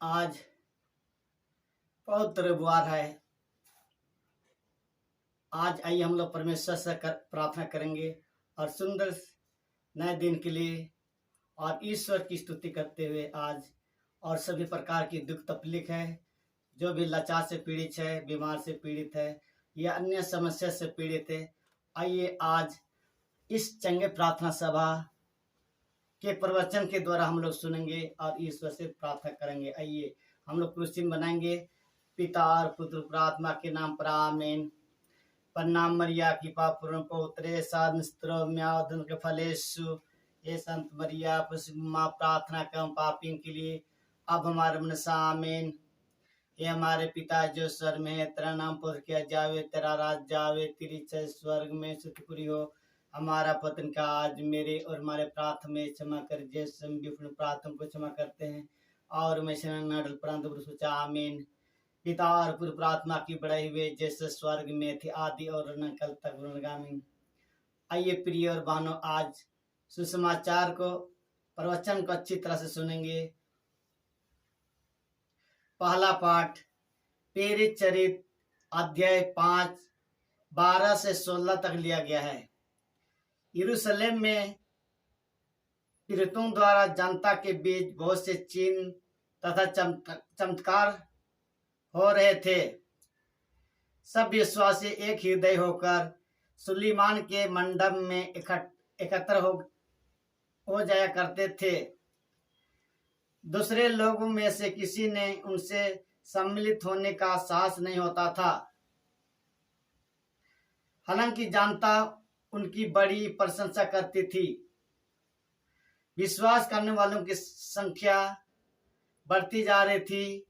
आज पवित्र बुधवार है। आज आइए हम लोग परमेश्वर से प्रार्थना करेंगे और सुंदर नए दिन के लिए और ईश्वर की स्तुति करते हुए आज और सभी प्रकार की दुख तकलीफ है, जो भी लाचार से पीड़ित है, बीमार से पीड़ित है या अन्य समस्या से पीड़ित है, आइए आज इस चंगे प्रार्थना सभा के प्रवचन के द्वारा हम लोग सुनेंगे और ईश्वर से प्रार्थना करेंगे। आइए हम लोग क्रिश्चियन बनाएंगे। पिता और पुत्र प्रार्थना के नाम पर आमीन। प्रणाम मरिया कृपा पूर्ण पौत्रे साधन के फलेशु ये संत मरिया माँ प्रार्थना कम पापियों के लिए अब हमारे मन से आमीन। ये हमारे पिता जो स्वर्ग में है, तेरा नाम पूर्ण किया जावे, तेरा राज जावे, तेरी इच्छा स्वर्ग में स्तुति पूरी हो। हमारा पतन का आज मेरे और हमारे प्रार्थना में क्षमा कर, जैसे हम भी अपने प्रार्थना को क्षमा करते हैं और मैं नडल प्रांत सोचा आमीन। पिता और पूर्व प्रार्थना की बढ़ाई हुए जैसे स्वर्ग में थी आदि और न कल तक गुणगामी। आइए प्रिय और बहनों, आज सुसमाचार को प्रवचन को अच्छी तरह से सुनेंगे। पहला पाठ प्रेरित चरित्र अध्याय 5 12 से 16 तक लिया गया है। यरूशलेम में प्रेरितों द्वारा जनता के बीच बहुत से चिन्ह तथा चमत्कार हो रहे थे। सब विश्वासी एक हृदय होकर सुलेमान के मंडप में एकत्र हो जाया करते थे। दूसरे लोगों में से किसी ने उनसे सम्मिलित होने का साहस नहीं होता था। हालांकि जनता उनकी बड़ी प्रशंसा करती थी। विश्वास करने वालों की संख्या बढ़ती जा रही थी।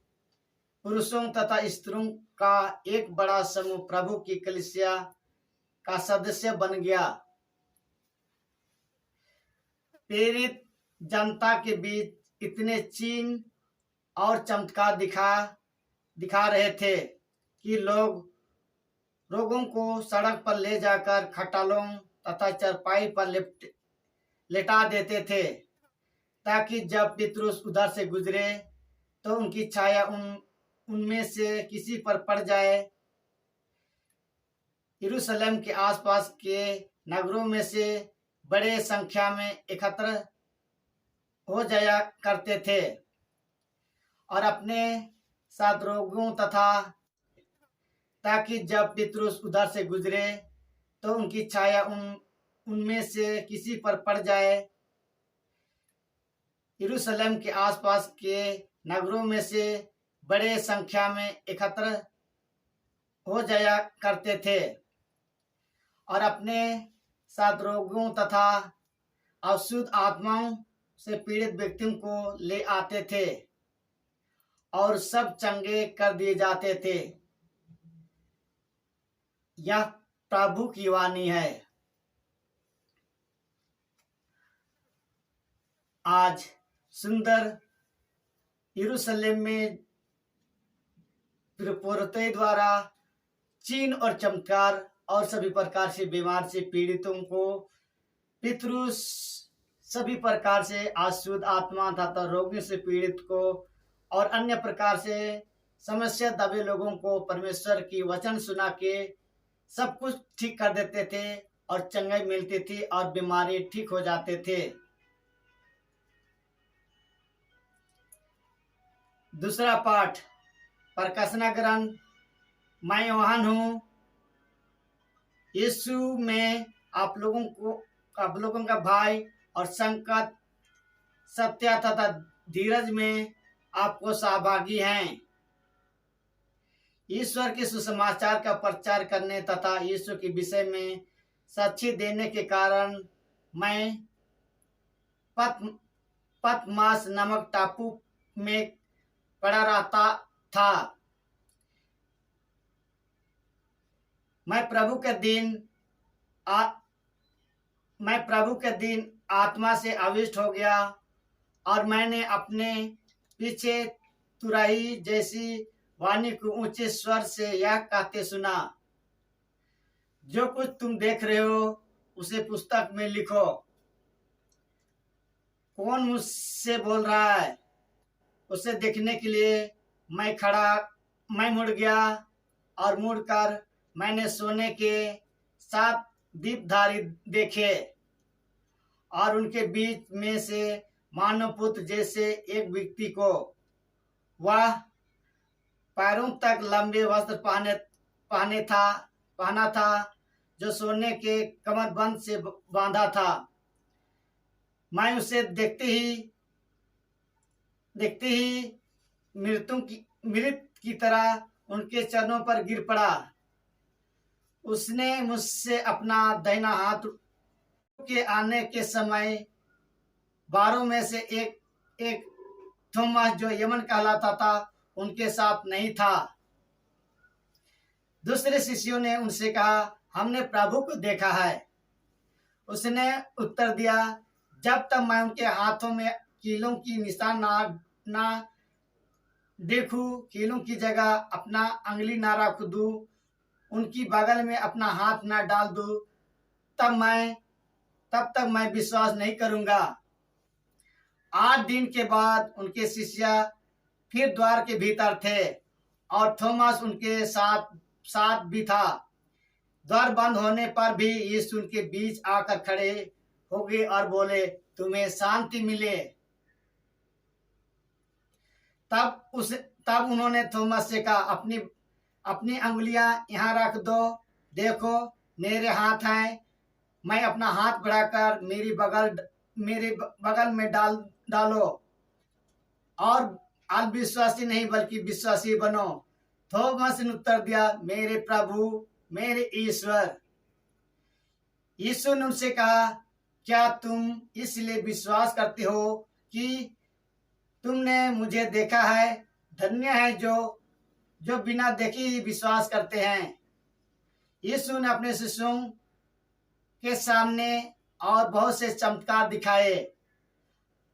पुरुषों तथा स्त्रियों का एक बड़ा समूह प्रभु की कलीसिया का सदस्य बन गया। प्रेरित जनता के बीच इतने चिन्ह और चमत्कार दिखा रहे थे कि लोगों को सड़क पर ले जाकर खटालों तथा चरपाई पर लेटा देते थे, ताकि जब पितरुस उधर से गुजरे तो उनकी छाया उनमें से किसी पर पड़ जाए। यरूशलेम के आसपास के नगरों में से बड़े संख्या में एकत्र हो जाया करते थे और अपने साथ रोगियों तथा ताकि जब पितरुस उधर से गुजरे तो उनकी छाया उनमें से किसी पर पड़ जाए। यरूशलेम के आसपास के नगरों में से बड़े संख्या में एकत्र हो जाया करते थे और अपने साथ रोगियों तथा अशुद्ध आत्माओं से पीड़ित व्यक्तियों को ले आते थे और सब चंगे कर दिए जाते थे। यह प्रभु की वाणी है। आज सुंदर यरूशलेम में पुरोहितों द्वारा चिन्ह और चमत्कार और सभी प्रकार से बीमार से पीड़ितों को पितरुस सभी प्रकार से अशुद्ध आत्मा तथा रोगियों से पीड़ित को और अन्य प्रकार से समस्या दबे लोगों को परमेश्वर की वचन सुना के सब कुछ ठीक कर देते थे और चंगाई मिलती थी और बीमारी ठीक हो जाते थे। दूसरा पाठ प्रकाशना ग्रंथ। मैं यूहन्ना हूँ। यीशु में आप लोगों का भाई और संकट सत्य तथा धीरज में आपको सहभागी हैं। ईश्वर के सुसमाचार का प्रचार करने तथा यीशु के विषय में साक्षी देने के कारण मैं पतमास नामक टापू में पड़ा रहता था। मैं प्रभु के दिन आत्मा से आविष्ट हो गया और मैंने अपने पीछे तुरही जैसी वाणी को ऊंचे स्वर से यह कहते सुना, जो कुछ तुम देख रहे हो उसे पुस्तक में लिखो। कौन मुझसे बोल रहा है? उसे देखने के लिए मैं मुड़ गया और मुड़कर मैंने सोने के 7 दीपधारी देखे और उनके बीच में से मानव पुत्र जैसे एक व्यक्ति को। वह पैरों तक लंबे वस्त्र पहना था जो सोने के कमरबंद से बांधा था। मैं उसे देखते ही मृत की तरह उनके चरणों पर गिर पड़ा। उसने मुझसे अपना दाहिना हाथ के आने के समय 12 में से एक थोमस जो यमन कहलाता था उनके साथ नहीं था। दूसरे शिष्यों ने उनसे कहा, हमने प्रभु को देखा है। उसने उत्तर दिया, जब तक मैं उनके हाथों में कीलों की निशान ना देखूं, कीलों की जगह अपना अंगुली ना रख दूं, उनकी बगल में अपना हाथ ना डाल दूं, तब तक मैं विश्वास नहीं करूंगा। 8 दिन के बाद उनके शिष्य फिर द्वार के भीतर थे और थोमस उनके साथ भी था। द्वार बंद होने पर भी यीशु उनके बीच आकर खड़े हो गए और बोले, तुम्हें शांति मिले। तब उन्होंने थोमस से कहा, अपनी अंगुलियां यहाँ रख दो, देखो मेरे हाथ हैं। मैं अपना हाथ बढ़ाकर मेरे बगल में डालो और अविश्वासी नहीं बल्कि विश्वासी बनो। थोमस ने उत्तर दिया, मेरे प्रभु, मेरे ईश्वर। यीशु ने उनसे कहा, क्या तुम इसलिए विश्वास करते हो कि तुमने मुझे देखा है? धन्य है जो बिना देखे ही विश्वास करते हैं। यीशु ने अपने शिष्यों के सामने और बहुत से चमत्कार दिखाए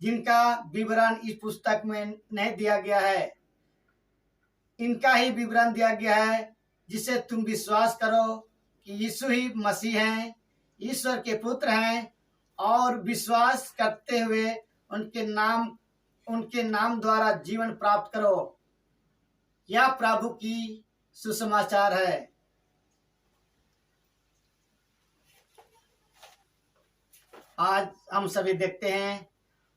जिनका विवरण इस पुस्तक में नहीं दिया गया है। इनका ही विवरण दिया गया है, जिसे तुम विश्वास करो कि यीशु ही मसीह हैं, ईश्वर के पुत्र हैं, और विश्वास करते हुए उनके नाम द्वारा जीवन प्राप्त करो। यह प्रभु की सुसमाचार है। आज हम सभी देखते हैं,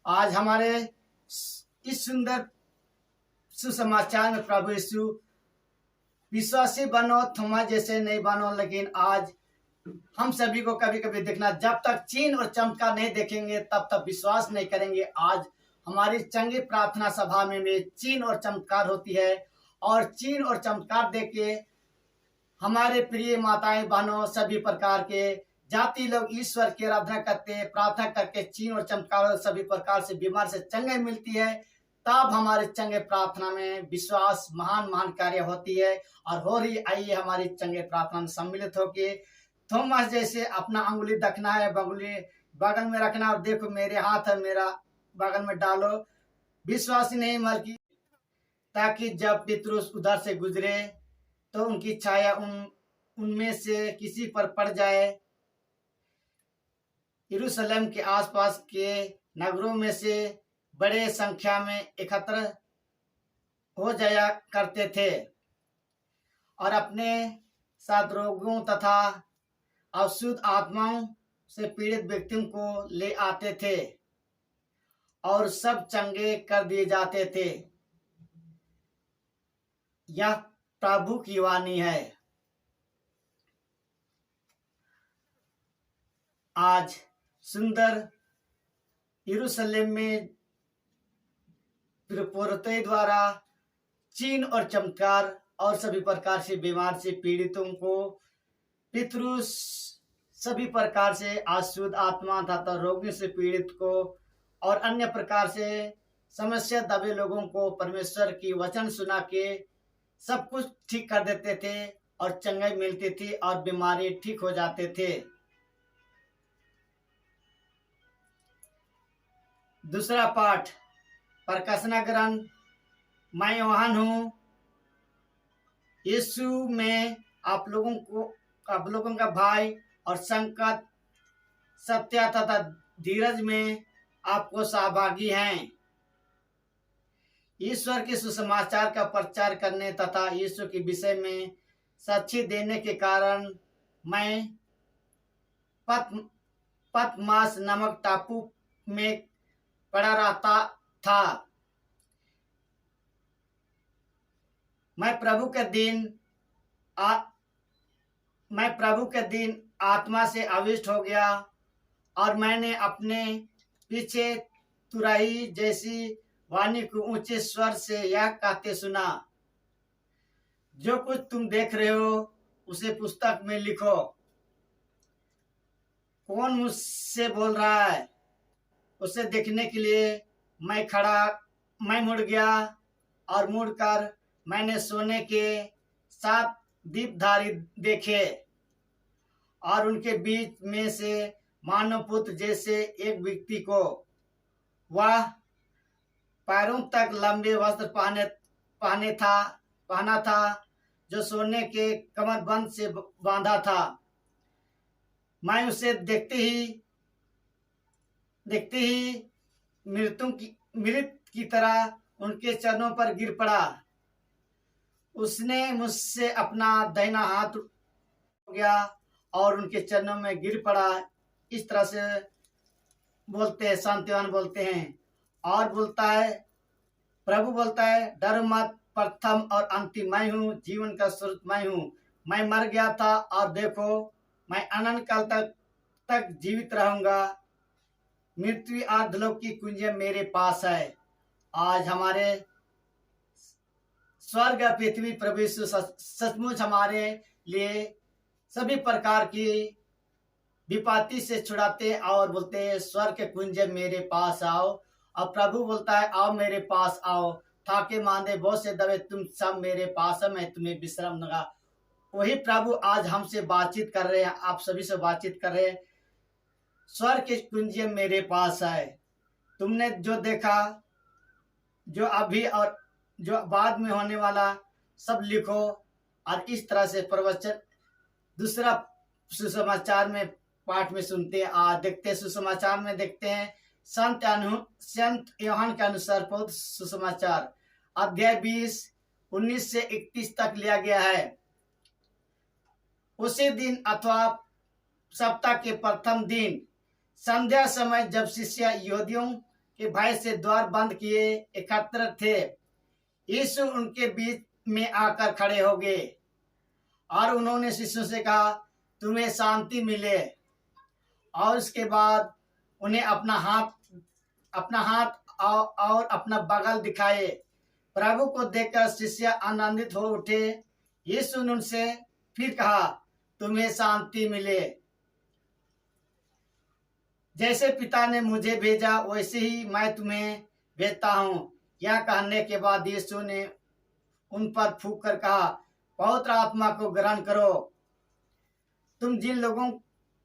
आज हमारे इस सुंदर सुसमाचार में प्रभु यीशु, विश्वासी बनो, थोमा जैसे नहीं बनो। लेकिन आज हम सभी को कभी कभी देखना, जब तक चिन्ह और चमत्कार नहीं देखेंगे तब तक विश्वास नहीं करेंगे। आज हमारी चंगी प्रार्थना सभा में भी चिन्ह और चमत्कार होती है, और चिन्ह और चमत्कार देख के हमारे प्रिय माताएं बहनों सभी प्रकार के जाति लोग ईश्वर की आराधना करते हैं, प्रार्थना करके चिन्ह और चमत्कार सभी प्रकार से बीमार से चंगाई मिलती है। तब हमारे चंगे प्रार्थना में विश्वास महान कार्य होती है और हो रही। आइए हमारी चंगे प्रार्थना में सम्मिलित होके थोमस जैसे अपना अंगुली रखना है, बगल में रखना, और देखो मेरे हाथ है, मेरा बगल में डालो, विश्वास नहीं बल्कि, ताकि जब पितरुस उधर से गुजरे तो उनकी छाया उनमें से किसी पर पड़ जाए। यरूशलेम के आसपास के नगरों में से बड़े संख्या में एकत्र हो जाया करते थे और अपने साथ रोगों तथा अशुद्ध आत्माओं से पीड़ित व्यक्तियों को ले आते थे और सब चंगे कर दिए जाते थे। यह प्रभु की वाणी है। आज सुंदर यरूशलेम में पुरोहितों द्वारा चिन्ह और चमत्कार और सभी प्रकार से बीमार से पीड़ितों को, पितरुस सभी प्रकार से अशुद्ध आत्मा तथा रोगियों से पीड़ित को और अन्य प्रकार से समस्या दबे लोगों को परमेश्वर की वचन सुना के सब कुछ ठीक कर देते थे और चंगाई मिलती थी और बीमारी ठीक हो जाते थे। दूसरा पाठ प्रकाशना ग्रंथ। मैं यूहन्ना हूँ। यीशु में आप लोगों का भाई और संकट, सत्य तथा धीरज में आपको सहभागी हैं। ईश्वर के सुसमाचार का प्रचार करने तथा यीशु के विषय में साक्षी देने के कारण मैं पतमास नामक टापू में पड़ा रहता था। मैं प्रभु के दिन आत्मा से आविष्ट हो गया और मैंने अपने पीछे तुरही जैसी वाणी को ऊंचे स्वर से यह कहते सुना, जो कुछ तुम देख रहे हो उसे पुस्तक में लिखो। कौन मुझसे बोल रहा है? उसे देखने के लिए मैं मुड़ गया और मुड़कर मैंने सोने के 7 दीपधारी देखे और उनके बीच में से मानव पुत्र जैसे एक व्यक्ति को। वह पैरों तक लंबे वस्त्र पहना था जो सोने के कमरबंद से बांधा था। मैं उसे देखते ही मृत की तरह उनके चरणों पर गिर पड़ा। उसने मुझसे अपना दाहिना हाथ हो गया और उनके चरणों में गिर पड़ा। इस तरह से बोलते हैं, शांतिवान बोलते हैं और बोलता है, प्रभु बोलता है, डरो मत, प्रथम और अंतिम मैं हूँ, जीवन का स्रोत मैं हूँ। मैं मर गया था और देखो मैं अनंत काल तक जीवित रहूंगा। मृत्यु और अधोलोक की कुंजी मेरे पास है। आज हमारे स्वर्ग पृथ्वी प्रभु यीशु सचमुच हमारे लिए सभी प्रकार की विपत्ति से छुड़ाते और बोलते हैं, स्वर्ग के कुंज मेरे पास आओ। और प्रभु बोलता है, आओ मेरे पास आओ, थाके मांदे बहुत से दबे तुम सब मेरे पास है, मैं तुम्हें विश्राम दूंगा। वही प्रभु आज हमसे बातचीत कर रहे हैं, आप सभी से बातचीत कर रहे हैं। स्वर्ग की कुंजी मेरे पास है। तुमने जो देखा, जो अभी और जो बाद में होने वाला सब लिखो। और इस तरह से प्रवचन दूसरा सुसमाचार में पाठ में सुनते हैं। आज देखते सुसमाचार में देखते हैं संत यूहन्ना के अनुसार पवित्र सुसमाचार अध्याय 20 19 से 31 तक लिया गया है। उसी दिन अथवा सप्ताह के प्रथम दिन संध्या समय जब शिष्य यहूदियों के भय से द्वार बंद किए एकत्र थे, यीशु उनके बीच में आकर खड़े हो गए और उन्होंने शिष्यों से कहा, तुम्हें शांति मिले। और उसके बाद उन्हें अपना हाथ और अपना बगल दिखाए। प्रभु को देखकर शिष्य आनंदित हो उठे। यीशु ने उनसे फिर कहा, तुम्हें शांति मिले। जैसे पिता ने मुझे भेजा वैसे ही मैं तुम्हें भेजता हूँ। यह कहने के बाद यीशु ने उन पर फूंक कर कहा, पवित्र आत्मा को ग्रहण करो। तुम जिन लोगों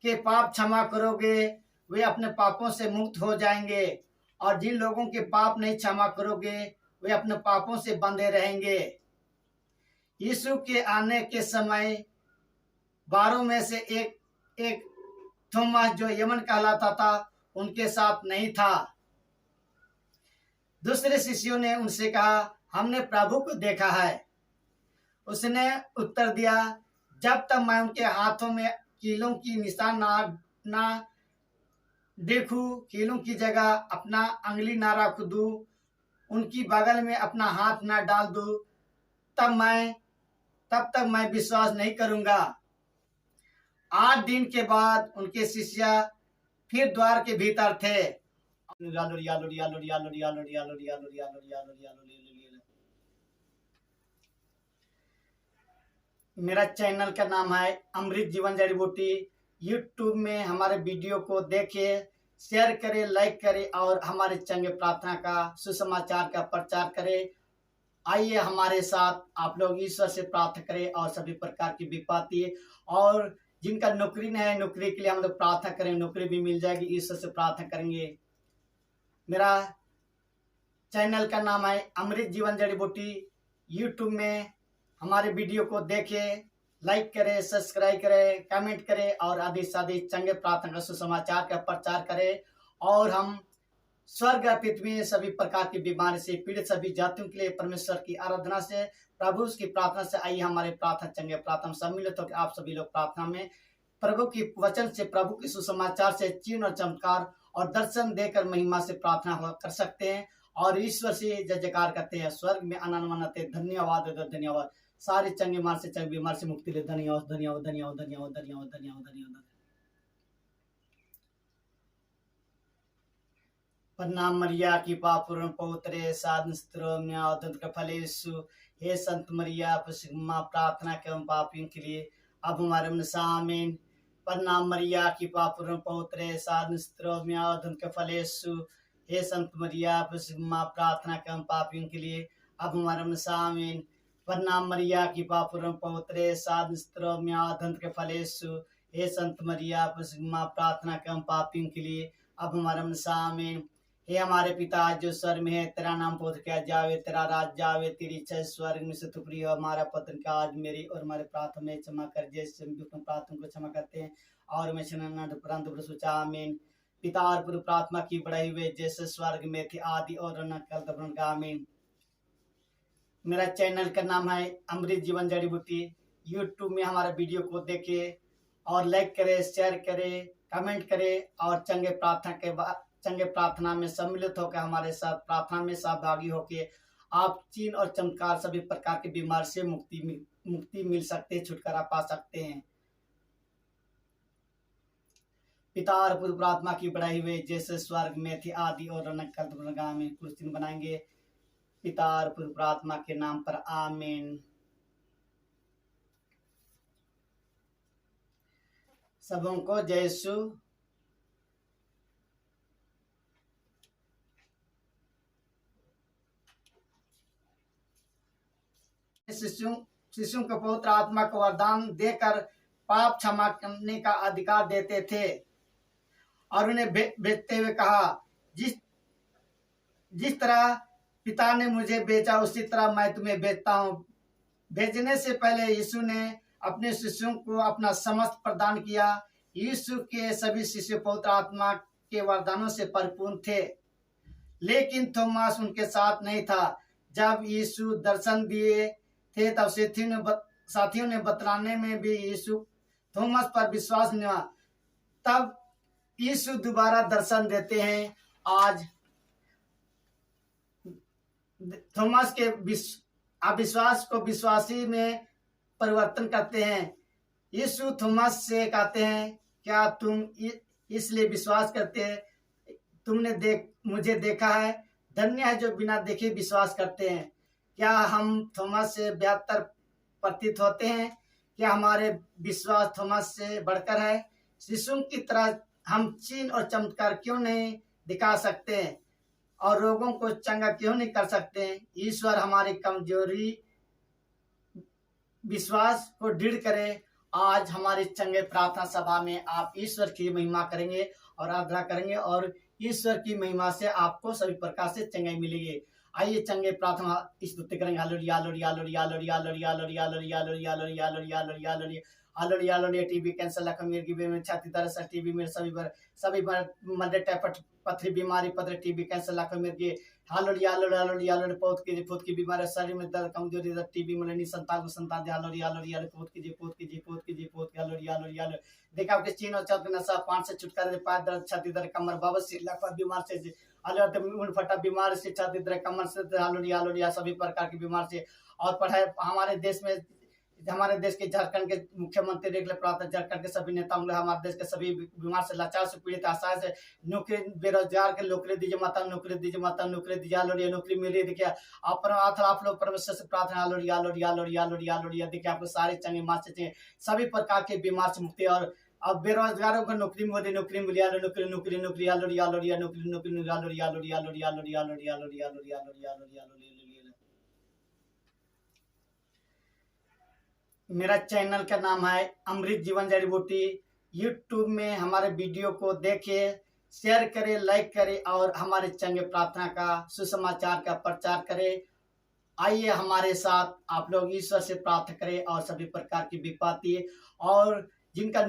के पाप क्षमा करोगे वे अपने पापों से मुक्त हो जाएंगे, और जिन लोगों के पाप नहीं क्षमा करोगे वे अपने पापों से बंधे रहेंगे। यीशु के आने के समय 12 में से एक थोमा जो यमन कहलाता था उनके साथ नहीं था। दूसरे शिष्यों ने उनसे कहा, हमने प्रभु को देखा है। उसने उत्तर दिया, जब तक मैं उनके हाथों में कीलों की निशान ना देखूं, कीलों की जगह अपना अंगुली ना रख दूं, उनकी बगल में अपना हाथ ना डाल दूं, तब तक मैं विश्वास नहीं करूंगा। 8 दिन के बाद उनके शिष्य फिर द्वार के भीतर थे। मेरा चैनल का नाम है अमृत जीवन जड़ी बूटी। यूट्यूब में हमारे वीडियो को देखें, शेयर करें, लाइक करें और हमारे चंगे प्रार्थना का सुसमाचार का प्रचार करें। आइए हमारे साथ आप लोग ईश्वर से प्रार्थना करें और सभी प्रकार की विपत्ति और जिनका नौकरी नहीं है नौकरी के लिए हम लोग प्रार्थना करें, नौकरी भी मिल जाएगी। ईश्वर से प्रार्थना करेंगे। मेरा चैनल का नाम है अमृत जीवन जड़ी बूटी। यूट्यूब में हमारे वीडियो को देखें, लाइक करें, सब्सक्राइब करें, कमेंट करें और अधिक से अधिक चंगे प्रार्थना का सुसमाचार का प्रचार करें। और हम स्वर्ग और पृथ्वी में सभी प्रकार की बीमारी से पीड़ित सभी जातियों के लिए परमेश्वर की आराधना से, प्रभु की प्रार्थना से आइए हमारे प्रार्थना चंगे प्रार्थना सम्मिलित होकर आप सभी लोग प्रार्थना में प्रभु की वचन से, प्रभु के सुसमाचार से चिन्ह और चमत्कार और दर्शन देकर महिमा से प्रार्थना कर सकते हैं और ईश्वर से जय जयकार करते हैं, स्वर्ग में आनंद मनाते। धन्यवाद धन्यवाद। सारे चंगे मार से चंगे बीमार से मुक्ति ले। धन्यवाद धन्यवाद धन्यवाद धन्यवाद धन्यवाद धन्यवाद धन्यवाद। प्रणाम मरिया की पापूर्ण पौत्रे साधन स्त्रोम्यादंत फलेषु। हे संत मरिया पुष्मा प्रार्थना एवं पापियों के लिए अब हमारे मन सामीन। प्रणाम मरिया की पापूर्ण पौत्रे साधन स्त्रोम्यादंत फलेषु। हे संत मरिया पुष्मा प्रार्थना एवं पापियों के लिए अब हमारे मन सामीन। प्रणाम मरिया की पापूर्ण पौत्रे साधन स्त्रोम्यादंत फलेषु। हे संत मरिया पुष्मा प्रार्थना एवं पापियों के लिए अब हमारे मन सामीन। हे हमारे पिता जो स्वर्ग में है, तेरा नाम पवित्र किया जावे, तेरा राज्य आवे, तेरी इच्छा स्वर्ग में से तुपरी हो। हमारा पत्र का आज मेरी और हमारे प्रार्थना में क्षमा कर, जैसे हम प्रार्थना को क्षमा करते हैं और मैं सोचा। आमीन। पिता और पूर्व प्रार्थना की बढ़ाई हुए जैसे स्वर्ग में थी आदि और न कल का। आमीन। मेरा चैनल का नाम है अमृत जीवन जड़ी बूटी। यूट्यूब में हमारा वीडियो को देखे और लाइक करे, शेयर करे, कमेंट करे और चंगे प्रार्थना में सम्मिलित होकर हमारे साथ प्रार्थना में सहभागी होकर आप चिन्ह और चमत्कार सभी प्रकार की बीमारी से मुक्ति मिल सकते हैं, छुटकारा पा सकते हैं। पिता और पूर्व प्रार्थना की बढ़ाई हुए जैसे स्वर्ग में थी आदि और कल में कुछ दिन बनाएंगे। पिता और पूर्व प्रार्थना के नाम पर। आमीन। सबों को जय यीशु। शिशु को पवित्र आत्मा को वरदान देकर पाप क्षमा करने का अधिकार देते थे और उन्हें भेजते हुए कहा, जिस तरह पिता ने मुझे भेजा उसी तरह मैं तुम्हें भेजता हूँ। भेजने से पहले यीशु ने अपने शिष्यों को अपना समस्त प्रदान किया। यीशु के सभी शिष्य पवित्र आत्मा के वरदानों से परिपूर्ण थे, लेकिन थोमास उनके साथ नहीं था। जब यीशु दर्शन दिए थे तब साथियों ने बतलाने में भी यीशु थोमस पर विश्वास नहीं हुआ। तब यीशु दोबारा दर्शन देते हैं। आज थोमस के अविश्वास को विश्वासी में परिवर्तन करते हैं। यीशु थोमस से कहते हैं, क्या तुम इसलिए विश्वास करते हैं? तुमने मुझे देखा है। धन्य है जो बिना देखे विश्वास करते हैं। क्या हम थोमस से बेहतर प्रतीत होते हैं? क्या हमारे विश्वास थोमस से बढ़कर है? शिशु की तरह हम चिन्ह और चमत्कार क्यों नहीं दिखा सकते हैं और रोगों को चंगा क्यों नहीं कर सकते हैं? ईश्वर हमारी कमजोरी विश्वास को दृढ़ करे। आज हमारी चंगे प्रार्थना सभा में आप ईश्वर की महिमा करेंगे और आराधना करेंगे और ईश्वर की महिमा से आपको सभी प्रकार से चंगाई मिलेगी। आइए चंगे प्रार्थना स्तुति करेंगे। हालेलुया हालेलुया हालेलुया हालेलुया हालेलुया हालेलुया हालेलुया हालेलुया हालेलुया हालेलुया हालेलुया हालेलुया हालेलुया। टीबी कैंसर लकमिर की बीमारी छाती दर्द टीबी में सभी मध्य टाइफाइड पथरी बीमारी पथरी टीबी कैंसर लकमिर की। हालेलुया हालेलुया हालेलुया हालेलुया। पौध की बीमारी शरीर में दर्द कमजोरी दर्द टीबी में संतान को संतान दे। हालेलुया हालेलुया पौध की हालेलुया हालेलुया। देखा आपके चीन और चौक नशा पान से छुटकारा दे, पाय दर्द छाती दर्द कमर बवासीर लकवा बीमार से ऊन फटा बीमार से छाती दर्द कमर से हालेलुया हालेलुया सभी प्रकार की बीमार से। और पढ़ाई हमारे देश के झारखंड के मुख्यमंत्री रेगुलर प्रार्थना झारखंड के सभी नेता हमारे देश के सभी बीमार से लाचार से पीड़ित आशा से नौकरी बेरोजगार के नौकरी दीजिए माता नौकरी दीजिए माता नौकरी दीजिए। हालेलुया नौकरी मिल रही है। देखिए आप लोग परमेश्वर से प्रार्थना हालेलुया हालेलुया हालेलुया हालेलुया हालेलुया। देखिए आपको सारे चंगे मार से चाहिए सभी प्रकार के बीमार से मुक्ति और अब बेरोजगारों को नौकरी मिली नौकरी मिली नौकरी नौकरी नौकरी हालेलुया हालेलुया नौकरी नौकरी हालेलुया हालेलुया हालेलुया हालेलुया हालेलुया हालेलुया हालेलुया हालेलुया हालेलुया। मेरा चैनल का नाम है अमृत जीवन जड़ी बूटी। यूट्यूब में हमारे वीडियो को देखें, शेयर करें, लाइक करें और हमारे चंगे प्रार्थना का सुसमाचार का प्रचार करें। आइए हमारे साथ आप लोग ईश्वर से प्रार्थना करें और सभी प्रकार की विपत्ति और जिनका